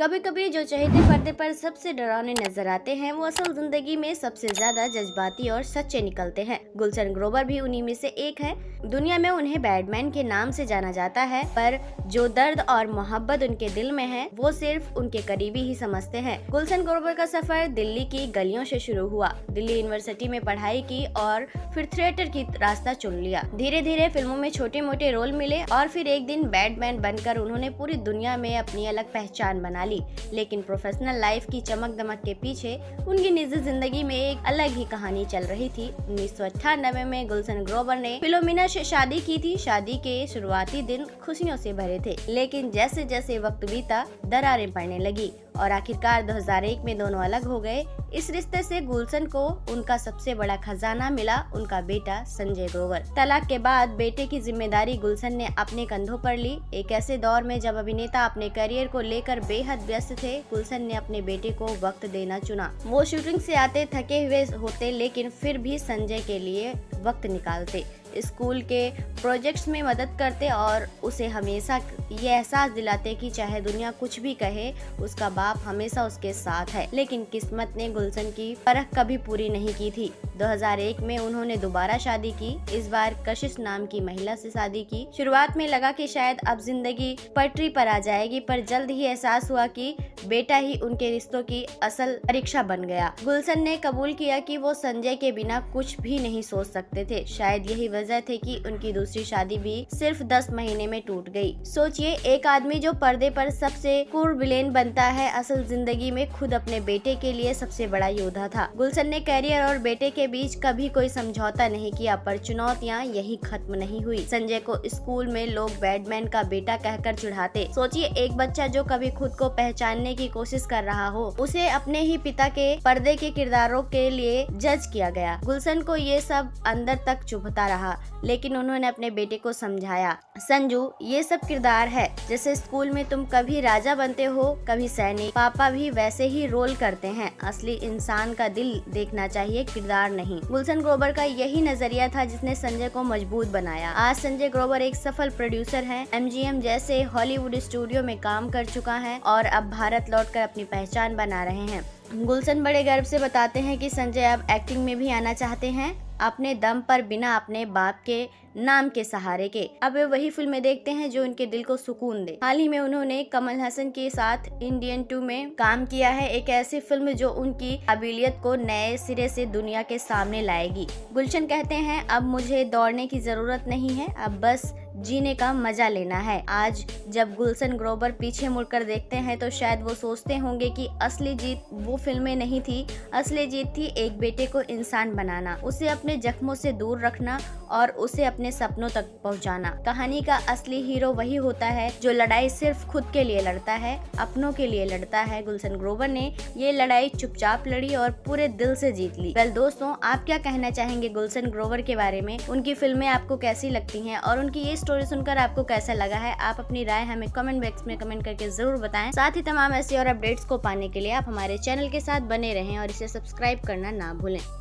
कभी कभी जो चहेते पर्दे पर सबसे डरावने नजर आते हैं वो असल जिंदगी में सबसे ज्यादा जज्बाती और सच्चे निकलते हैं। गुलशन ग्रोवर भी उन्हीं में से एक है। दुनिया में उन्हें बैटमैन के नाम से जाना जाता है, पर जो दर्द और मोहब्बत उनके दिल में है वो सिर्फ उनके करीबी ही समझते हैं। गुलशन ग्रोवर का सफर दिल्ली की गलियों से शुरू हुआ। दिल्ली यूनिवर्सिटी में पढ़ाई की और फिर थिएटर की रास्ता चुन लिया। धीरे धीरे फिल्मों में छोटे मोटे रोल मिले और फिर एक दिन बैटमैन बनकर उन्होंने पूरी दुनिया में अपनी अलग पहचान बना ली। लेकिन प्रोफेशनल लाइफ की चमक दमक के पीछे उनकी निजी जिंदगी में एक अलग ही कहानी चल रही थी। 1998 में गुलशन ग्रोवर ने फिलोमिना से शादी की थी। शादी के शुरुआती दिन खुशियों से भरे थे, लेकिन जैसे जैसे वक्त बीता दरारें पड़ने लगी और आखिरकार 2001 में दोनों अलग हो गए। इस रिश्ते से गुलशन को उनका सबसे बड़ा खजाना मिला, उनका बेटा संजय ग्रोवर। तलाक के बाद बेटे की जिम्मेदारी गुलशन ने अपने कंधों पर ली। एक ऐसे दौर में जब अभिनेता अपने करियर को लेकर बेहद व्यस्त थे, गुलशन ने अपने बेटे को वक्त देना चुना। वो शूटिंग से आते थके हुए होते, लेकिन फिर भी संजय के लिए वक्त निकालते, स्कूल के प्रोजेक्ट्स में मदद करते और उसे हमेशा ये एहसास दिलाते कि चाहे दुनिया कुछ भी कहे, उसका बाप हमेशा उसके साथ है। लेकिन किस्मत ने गुलशन की परख कभी पूरी नहीं की थी। 2001 में उन्होंने दोबारा शादी की। इस बार कशिश नाम की महिला से शादी की। शुरुआत में लगा कि शायद अब जिंदगी पटरी पर आ जाएगी, पर जल्द ही एहसास हुआ कि बेटा ही उनके रिश्तों की असल परीक्षा बन गया। गुलशन ने कबूल किया कि वो संजय के बिना कुछ भी नहीं सोच सकते थे। शायद यही वजह थी कि उनकी दूसरी शादी भी सिर्फ 10 महीने में टूट गई। सोचिए, एक आदमी जो पर्दे पर सबसे क्रूर विलेन बनता है, असल जिंदगी में खुद अपने बेटे के लिए सबसे बड़ा योद्धा था। गुलशन ने करियर और बेटे के बीच कभी कोई समझौता नहीं किया, पर चुनौतियां यही खत्म नहीं हुई। संजय को स्कूल में लोग बैटमैन का बेटा कहकर चिढ़ाते। सोचिए, एक बच्चा जो कभी खुद को पहचानने की कोशिश कर रहा हो, उसे अपने ही पिता के पर्दे के किरदारों के लिए जज किया गया। गुलशन को ये सब अंदर तक चुभता रहा, लेकिन उन्होंने अपने बेटे को समझाया, संजू, ये सब किरदार है। जैसे स्कूल में तुम कभी राजा बनते हो, कभी सैनिक, पापा भी वैसे ही रोल करते हैं। असली इंसान का दिल देखना चाहिए, किरदार नहीं। गुलशन ग्रोवर का यही नजरिया था जिसने संजय को मजबूत बनाया। आज संजय ग्रोवर एक सफल प्रोड्यूसर हैं, MGM जैसे हॉलीवुड स्टूडियो में काम कर चुका है और अब भारत लौटकर अपनी पहचान बना रहे हैं। गुलशन बड़े गर्व से बताते हैं कि संजय अब एक्टिंग में भी आना चाहते हैं, अपने दम पर, बिना अपने बाप के नाम के सहारे के। अब वे वही फिल्में देखते हैं जो उनके दिल को सुकून दे। हाल ही में उन्होंने कमल हसन के साथ इंडियन 2 में काम किया है, एक ऐसी फिल्म जो उनकी काबिलियत को नए सिरे से दुनिया के सामने लाएगी। गुलशन कहते हैं, अब मुझे दौड़ने की जरूरत नहीं है, अब बस जीने का मजा लेना है। आज जब गुलशन ग्रोवर पीछे मुड़कर देखते हैं तो शायद वो सोचते होंगे कि असली जीत वो फिल्में नहीं थी, असली जीत थी एक बेटे को इंसान बनाना, उसे अपने जख्मों से दूर रखना और उसे अपने सपनों तक पहुंचाना। कहानी का असली हीरो वही होता है जो लड़ाई सिर्फ खुद के लिए लड़ता है, अपनों के लिए लड़ता है। गुलशन ग्रोवर ने ये लड़ाई चुपचाप लड़ी और पूरे दिल से जीत ली। वेल दोस्तों, आप क्या कहना चाहेंगे गुलशन ग्रोवर के बारे में? उनकी फिल्में आपको कैसी लगती हैं और उनकी ये स्टोरी सुनकर आपको कैसा लगा है? आप अपनी राय हमें कमेंट बॉक्स में कमेंट करके जरूर बताएं। साथ ही तमाम ऐसी और अपडेट्स को पाने के लिए आप हमारे चैनल के साथ बने रहें और इसे सब्सक्राइब करना ना भूलें।